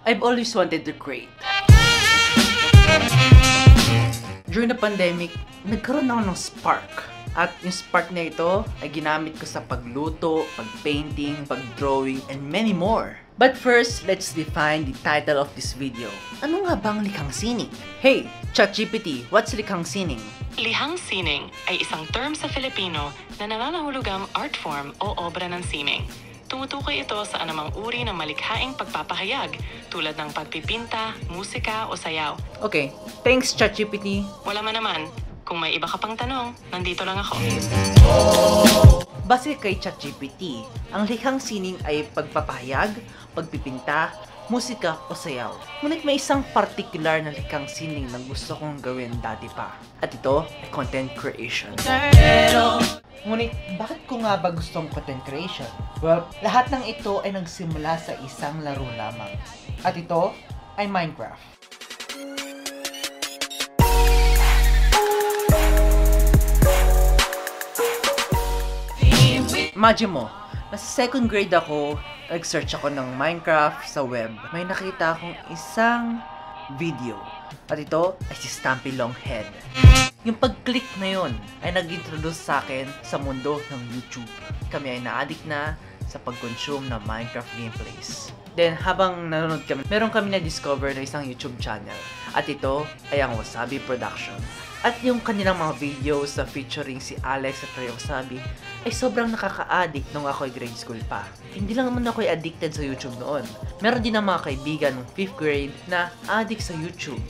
I've always wanted to create. During the pandemic, nagkaroon ako ng spark. At yung spark na ito ay ginamit ko sa pagluto, pagpainting, pagdrawing, and many more. But first, let's define the title of this video. Ano nga bang likhang sining? Hey, ChatGPT, what's likhang sining? Lihang sining ay isang term sa Filipino na nangangahulugang art form o obra ng sining. Tumutukoy ito sa anumang uri ng malikhaing pagpapahayag tulad ng pagpipinta, musika o sayaw. Okay, thanks ChatGPT. Wala man naman. Kung may iba ka pang tanong, nandito lang ako. Base kay ChatGPT, ang likhang sining ay pagpapahayag, pagpipinta, musika o sayaw. Ngunit may isang particular na likhang sining na gusto kong gawin dati pa. At ito ay content creation. Ngunit bakit ko nga ba gustong content creation? Well, lahat ng ito ay nagsimula sa isang laro lamang. At ito ay Minecraft. Imagine mo, nasa second grade ako, nag-search ako ng Minecraft sa web. May nakita akong isang video. At ito ay si Stampy Longhead. Yung pag-click na yun ay nag-introduce sa akin sa mundo ng YouTube. Kami ay na-addict na sa pag-consume ng Minecraft gameplays. Then habang nanonood kami, meron kami na-discover na isang YouTube channel. At ito ay ang Wasabi Production. At yung kanilang mga videos na featuring si Alex at Ray Wasabi ay sobrang nakaka-addict nung ako'y grade school pa. Hindi lang naman ako'y addicted sa YouTube noon. Meron din ang mga kaibigan nung 5th grade na addict sa YouTube.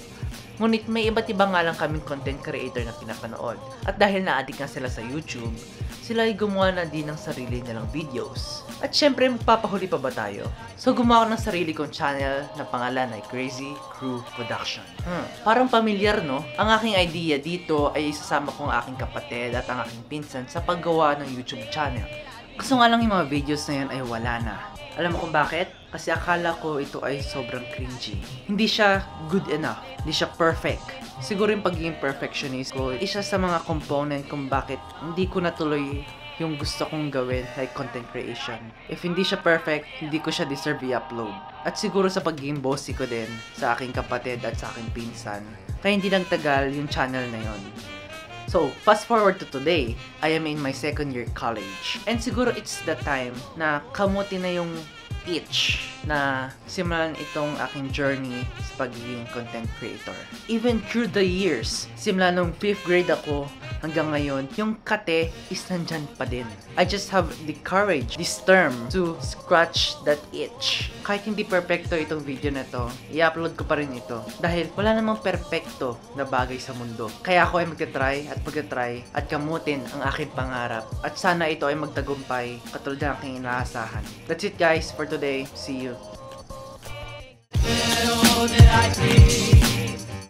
Ngunit may iba't iba nga lang kaming content creator na pinapanood. At dahil na-addict nga sila sa YouTube, sila ay gumawa na din ng sarili nilang videos. At syempre, magpapahuli pa ba tayo? So gumawa ako ng sarili kong channel na pangalan ay Crazy Crew Production. Parang pamilyar, no? Ang aking idea dito ay isasama ko ang aking kapatid at ang aking pinsan sa paggawa ng YouTube channel. Gusto nga lang yung mga videos na yun ay wala na. Alam mo kung bakit? Kasi akala ko ito ay sobrang cringy. Hindi siya good enough. Hindi siya perfect. Siguro yung pagiging perfectionist ko, isa sa mga component kung bakit hindi ko natuloy yung gusto kong gawin like content creation. If hindi siya perfect, hindi ko siya deserve i-upload. At siguro sa pagiging bossy ko din sa aking kapatid at sa aking pinsan, kaya hindi lang tagal yung channel na yon. So, fast forward to today, I am in my second year college. And siguro it's the time na kamuti na yung itch na simulan itong aking journey sa pagiging content creator. Even through the years, simula nung 5th grade ako hanggang ngayon, yung kate is nandyan pa din. I just have the courage, this term, to scratch that itch. Kahit hindi perfecto itong video na to, i-upload ko pa rin ito. Dahil wala namang perfecto na bagay sa mundo. Kaya ako ay magta-try at kamutin ang aking pangarap. At sana ito ay magtagumpay katulad ng aking inaasahan. That's it guys for today. See you.